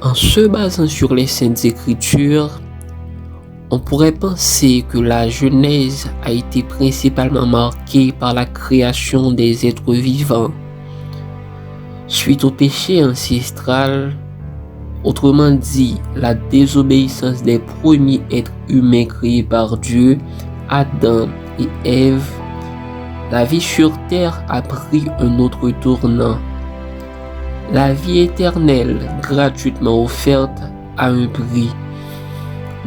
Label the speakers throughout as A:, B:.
A: En se basant sur les Saintes Écritures, on pourrait penser que la Genèse a été principalement marquée par la création des êtres vivants. Suite au péché ancestral, autrement dit, la désobéissance des premiers êtres humains créés par Dieu, Adam et Ève, la vie sur terre a pris un autre tournant. La vie éternelle, gratuitement offerte à un prix.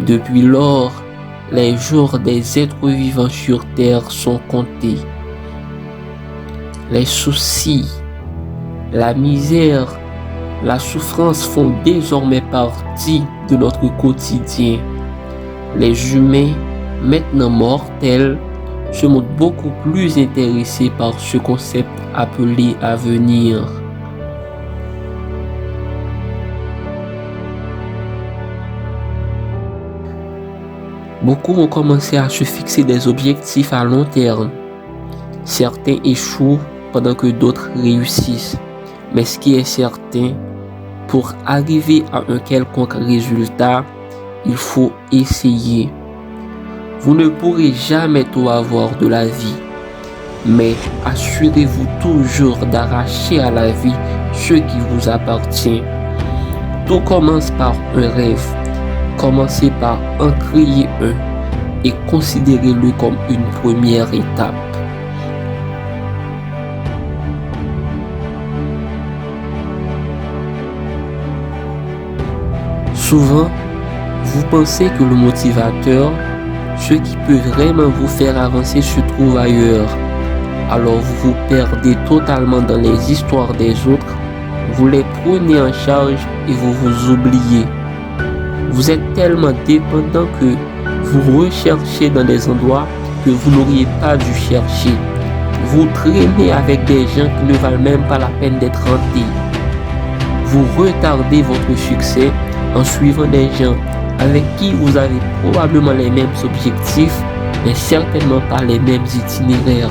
A: Depuis lors, les jours des êtres vivants sur terre sont comptés. Les soucis, la misère, la souffrance font désormais partie de notre quotidien. Les humains, maintenant mortels, se montrent beaucoup plus intéressés par ce concept appelé avenir. Beaucoup ont commencé à se fixer des objectifs à long terme. Certains échouent pendant que d'autres réussissent. Mais ce qui est certain, pour arriver à un quelconque résultat, il faut essayer. Vous ne pourrez jamais tout avoir de la vie, mais assurez-vous toujours d'arracher à la vie ce qui vous appartient. Tout commence par un rêve. Commencez par en créer un et considérez-le comme une première étape. Souvent, vous pensez que le motivateur, ce qui peut vraiment vous faire avancer, se trouve ailleurs. Alors vous vous perdez totalement dans les histoires des autres, vous les prenez en charge et vous vous oubliez. Vous êtes tellement dépendant que vous recherchez dans des endroits que vous n'auriez pas dû chercher. Vous traînez avec des gens qui ne valent même pas la peine d'être hantés. Vous retardez votre succès en suivant des gens avec qui vous avez probablement les mêmes objectifs, mais certainement pas les mêmes itinéraires.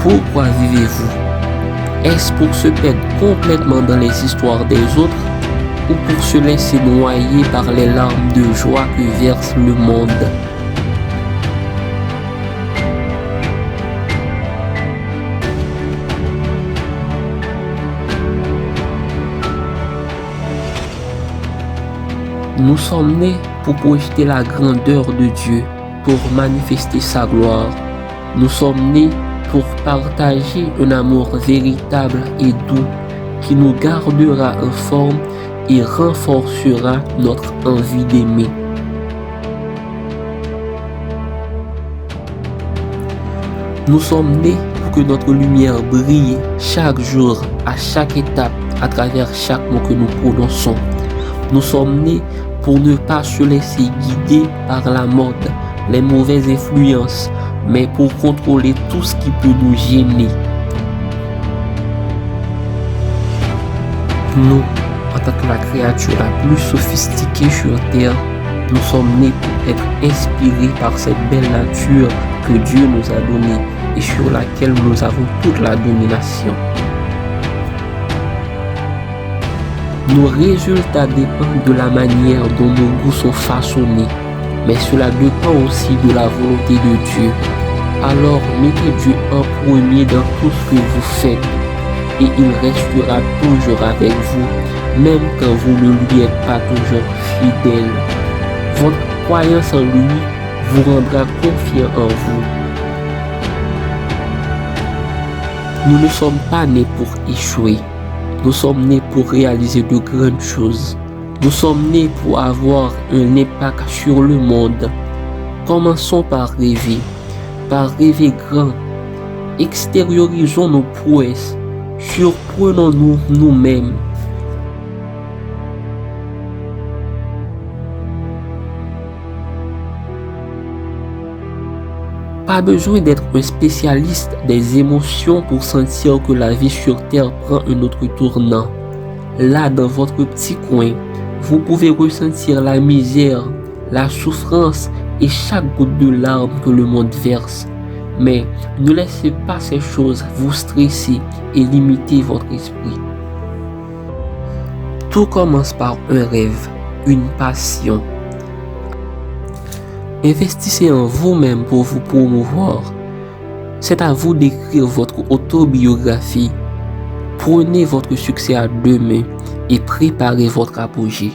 A: Pourquoi vivez-vous? Est-ce pour se perdre complètement dans les histoires des autres ou pour se laisser noyer par les larmes de joie que verse le monde? Nous sommes nés pour projeter la grandeur de Dieu, pour manifester sa gloire. Nous sommes nés pour partager un amour véritable et doux qui nous gardera en forme et renforcera notre envie d'aimer. Nous sommes nés pour que notre lumière brille chaque jour, à chaque étape, à travers chaque mot que nous prononçons. Nous sommes nés pour ne pas se laisser guider par la mode, les mauvaises influences, mais pour contrôler tout ce qui peut nous gêner. Nous, en tant que la créature la plus sophistiquée sur Terre, nous sommes nés pour être inspirés par cette belle nature que Dieu nous a donnée et sur laquelle nous avons toute la domination. Nos résultats dépendent de la manière dont nos goûts sont façonnés, mais cela dépend aussi de la volonté de Dieu. Alors mettez Dieu en premier dans tout ce que vous faites et il restera toujours avec vous, même quand vous ne lui êtes pas toujours fidèle. Votre croyance en lui vous rendra confiant en vous. Nous ne sommes pas nés pour échouer. Nous sommes nés pour réaliser de grandes choses. Nous sommes nés pour avoir un impact sur le monde. Commençons par rêver grand. Extériorisons nos prouesses. Surprenons-nous nous-mêmes. Pas besoin d'être un spécialiste des émotions pour sentir que la vie sur Terre prend un autre tournant. Là, dans votre petit coin, vous pouvez ressentir la misère, la souffrance et chaque goutte de larmes que le monde verse. Mais ne laissez pas ces choses vous stresser et limiter votre esprit. Tout commence par un rêve, une passion. Investissez en vous-même pour vous promouvoir. C'est à vous d'écrire votre autobiographie. Prenez votre succès à deux mains et préparez votre apogée.